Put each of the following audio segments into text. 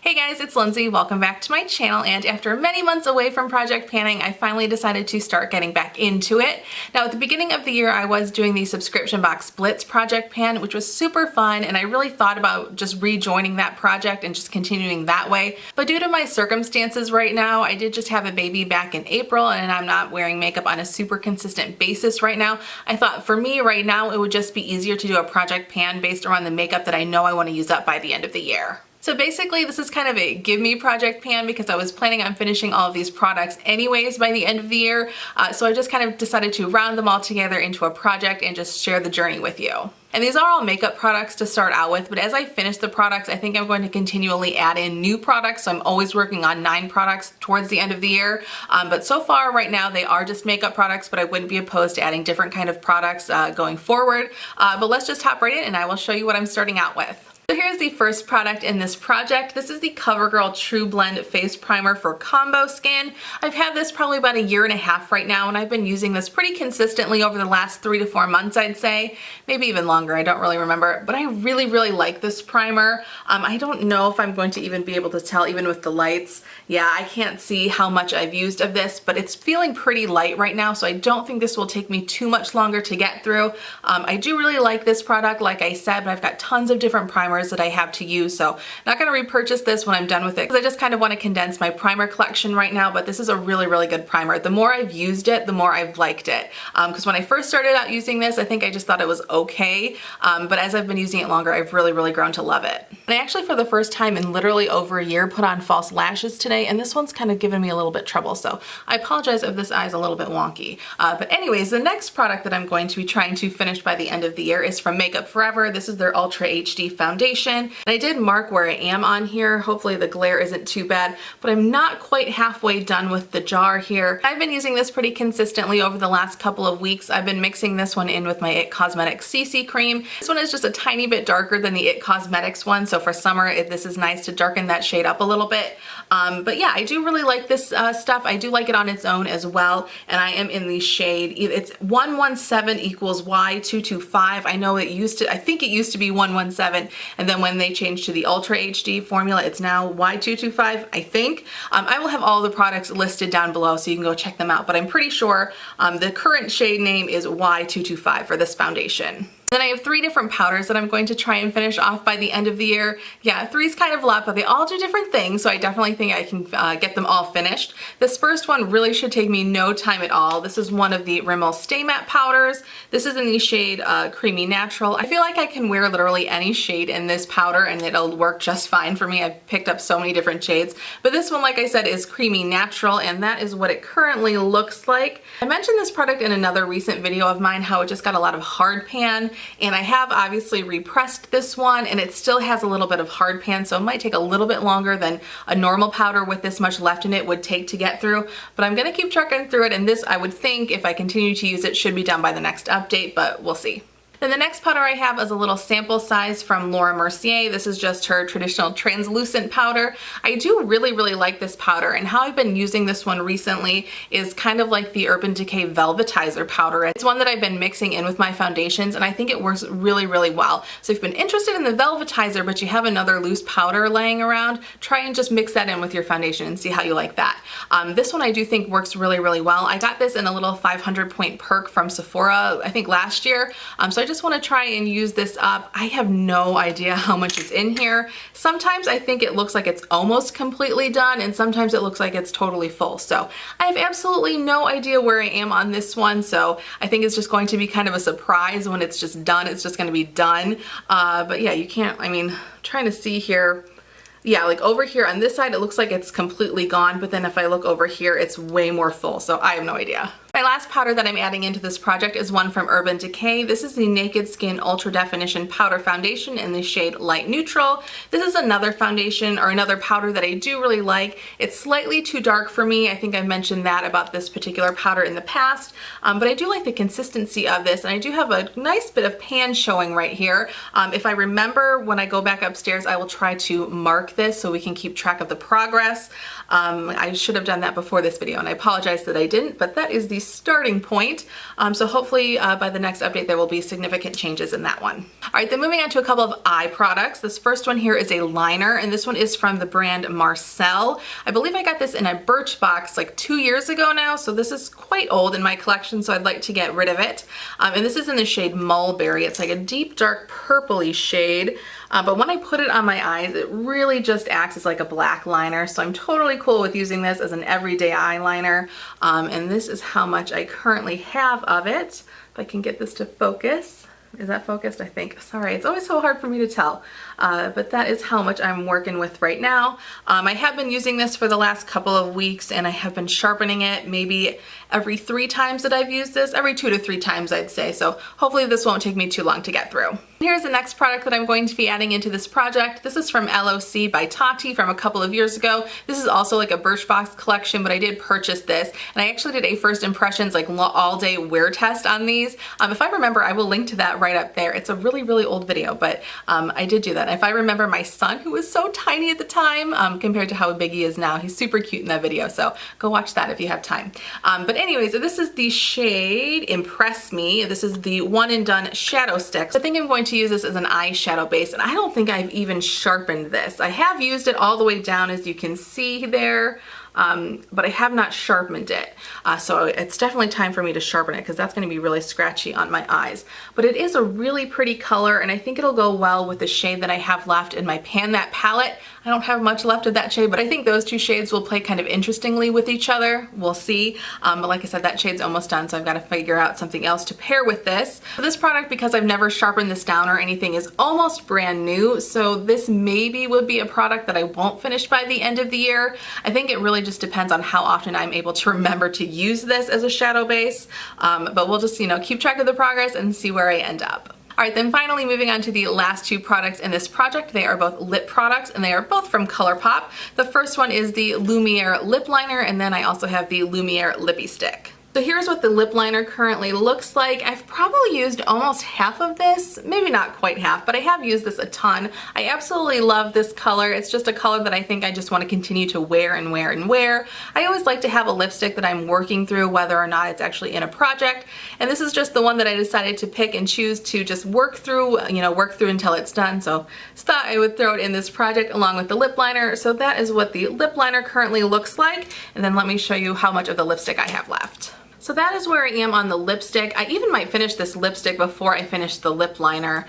Hey guys, it's Lindsay. Welcome back to my channel, and after many months away from project panning, I finally decided to start getting back into it. Now, at the beginning of the year, I was doing the subscription box Blitz project pan, which was super fun, and I really thought about just rejoining that project and just continuing that way. But due to my circumstances right now, I did just have a baby back in April, and I'm not wearing makeup on a super consistent basis right now. I thought for me right now, it would just be easier to do a project pan based around the makeup that I know I want to use up by the end of the year. So basically this is kind of a give me project pan because I was planning on finishing all of these products anyways by the end of the year. So I just kind of decided to round them all together into a project and just share the journey with you. And these are all makeup products to start out with, but as I finish the products, I think I'm going to continually add in new products. So I'm always working on 9 products towards the end of the year. But so far right now, they are just makeup products, but I wouldn't be opposed to adding different kind of products going forward. But let's just hop right in and I will show you what I'm starting out with. So here's the first product in this project. This is the CoverGirl True Blend Face Primer for Combo Skin. I've had this probably about 1.5 years right now, and I've been using this pretty consistently over the last 3 to 4 months, I'd say. Maybe even longer, I don't really remember. But I really, really like this primer. I don't know if I'm going to even be able to tell, even with the lights. Yeah, I can't see how much I've used of this, but it's feeling pretty light right now, so I don't think this will take me too much longer to get through. I do really like this product, like I said, but I've got tons of different primers that I have to use, so not going to repurchase this when I'm done with it because I just kind of want to condense my primer collection right now. But this is a really, really good primer. The more I've used it, the more I've liked it, because when I first started out using this, I think I just thought it was okay, but as I've been using it longer, I've really, really grown to love it. And I actually, for the first time in literally over a year, put on false lashes today, and this one's kind of given me a little bit trouble, so I apologize if this eye is a little bit wonky. But anyways, the next product that I'm going to be trying to finish by the end of the year is from Makeup Forever. This is their Ultra HD Foundation. And I did mark where I am on here. Hopefully the glare isn't too bad, but I'm not quite halfway done with the jar here. I've been using this pretty consistently over the last couple of weeks. I've been mixing this one in with my IT Cosmetics CC cream. This one is just a tiny bit darker than the IT Cosmetics one, so for summer this is nice to darken that shade up a little bit. But yeah, I do really like this stuff. I do like it on its own as well, and I am in the shade, it's 117 equals Y225. I know it used to, I think it used to be 117, and then when they changed to the Ultra HD formula, it's now Y225, I think. I will have all the products listed down below so you can go check them out, but I'm pretty sure the current shade name is Y225 for this foundation. Then I have 3 different powders that I'm going to try and finish off by the end of the year. Yeah, 3's kind of a lot, but they all do different things, so I definitely think I can get them all finished. This first one really should take me no time at all. This is one of the Rimmel Stay Matte powders. This is in the shade Creamy Natural. I feel like I can wear literally any shade in this powder and it'll work just fine for me. I've picked up so many different shades, but this one, like I said, is Creamy Natural, and that is what it currently looks like. I mentioned this product in another recent video of mine, how it just got a lot of hard pan. And I have obviously repressed this one, and it still has a little bit of hard pan, so it might take a little bit longer than a normal powder with this much left in it would take to get through. But I'm gonna keep trucking through it, and this, I would think, if I continue to use it, should be done by the next update, but we'll see. Then the next powder I have is a little sample size from Laura Mercier. This is just her traditional translucent powder. I do really, really like this powder, and how I've been using this one recently is kind of like the Urban Decay Velvetizer powder. It's one that I've been mixing in with my foundations, and I think it works really, really well. So if you've been interested in the Velvetizer, but you have another loose powder laying around, try and just mix that in with your foundation and see how you like that. This one I do think works really, really well. I got this in a little 500 point perk from Sephora, I think last year. So I just want to try and use this up. I have no idea how much is in here. Sometimes I think it looks like it's almost completely done, and sometimes it looks like it's totally full. So I have absolutely no idea where I am on this one, so I think it's just going to be kind of a surprise when it's just done. It's just going to be done. But yeah, you can't, I mean, trying to see here. Yeah, like over here on this side, it looks like it's completely gone, but then if I look over here, it's way more full, so I have no idea. My last powder that I'm adding into this project is one from Urban Decay. This is the Naked Skin Ultra Definition Powder Foundation in the shade Light Neutral. This is another foundation or another powder that I do really like. It's slightly too dark for me. I think I've mentioned that about this particular powder in the past, but I do like the consistency of this, and I do have a nice bit of pan showing right here. If I remember when I go back upstairs, I will try to mark this so we can keep track of the progress. I should have done that before this video, and I apologize that I didn't, but that is the starting point. So hopefully by the next update there will be significant changes in that one. All right, then moving on to a couple of eye products. This first one here is a liner, and this one is from the brand Mercier. I believe I got this in a Birchbox like 2 years ago now, so this is quite old in my collection, so I'd like to get rid of it. And this is in the shade Mulberry. It's like a deep dark purpley shade, but when I put it on my eyes, it really just acts as like a black liner, so I'm totally cool with using this as an everyday eyeliner. And this is how much I currently have of it. If I can get this to focus. Is that focused? I think. Sorry, it's always so hard for me to tell. But that is how much I'm working with right now. I have been using this for the last couple of weeks, and I have been sharpening it maybe every 3 times that I've used this, every 2 to 3 times I'd say. So hopefully this won't take me too long to get through. Here's the next product that I'm going to be adding into this project. This is from LOC by Tati from a couple of years ago. This is also like a Birchbox collection, but I did purchase this, and I actually did a first impressions like all day wear test on these. If I remember, I will link to that right up there. It's a really, really old video, but I did do that. And if I remember, my son, who was so tiny at the time compared to how big he is now, he's super cute in that video, so go watch that if you have time. But anyways, this is the shade Impress Me. This is the one and done shadow stick. I think I'm going to use this as an eyeshadow base, and I don't think I've even sharpened this. I have used it all the way down, as you can see there. But I have not sharpened it. So it's definitely time for me to sharpen it, because that's going to be really scratchy on my eyes. But it is a really pretty color, and I think it'll go well with the shade that I have left in my Pan That palette. I don't have much left of that shade, but I think those two shades will play kind of interestingly with each other. We'll see. But like I said, that shade's almost done, so I've got to figure out something else to pair with this. This product, because I've never sharpened this down or anything, is almost brand new, so this maybe would be a product that I won't finish by the end of the year. I think it really just depends on how often I'm able to remember to use this as a shadow base. But we'll just, keep track of the progress and see where I end up. All right, then finally moving on to the last 2 products in this project. They are both lip products, and they are both from ColourPop. The first one is the Lumiere lip liner, and then I also have the Lumiere lippy stick. So here's what the lip liner currently looks like. I've probably used almost half of this, maybe not quite half, but I have used this a ton. I absolutely love this color. It's just a color that I think I just want to continue to wear and wear and wear. I always like to have a lipstick that I'm working through, whether or not it's actually in a project. And this is just the one that I decided to pick and choose to just work through, work through until it's done. So just thought I would throw it in this project along with the lip liner. So that is what the lip liner currently looks like. And then let me show you how much of the lipstick I have left. So that is where I am on the lipstick. I even might finish this lipstick before I finish the lip liner,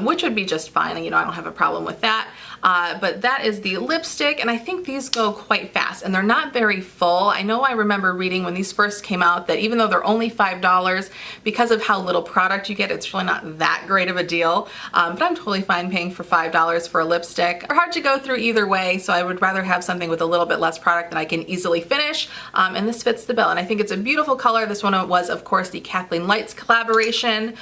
which would be just fine. I don't have a problem with that. But that is the lipstick, and I think these go quite fast, and they're not very full. I know I remember reading when these first came out that even though they're only $5, because of how little product you get, it's really not that great of a deal. But I'm totally fine paying for $5 for a lipstick. They're hard to go through either way, so I would rather have something with a little bit less product that I can easily finish, and this fits the bill. And I think it's a beautiful color. This one was, of course, the Kathleen Lights collaboration.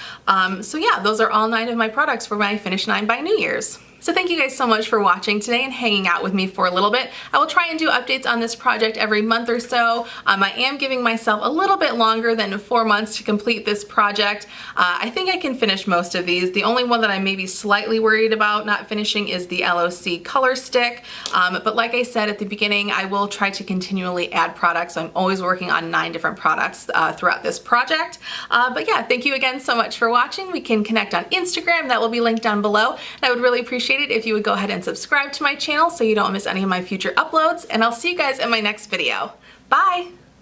So yeah, those are all 9 of my products for my Finish 9 by New Year's. So thank you guys so much for watching today and hanging out with me for a little bit. I will try and do updates on this project every month or so. I am giving myself a little bit longer than 4 months to complete this project. I think I can finish most of these. The only one that I may be slightly worried about not finishing is the LOC color stick. But like I said at the beginning, I will try to continually add products. I'm always working on 9 different products throughout this project. But yeah, thank you again so much for watching. We can connect on Instagram. That will be linked down below. And I would really appreciate it if you would go ahead and subscribe to my channel so you don't miss any of my future uploads, and I'll see you guys in my next video. Bye!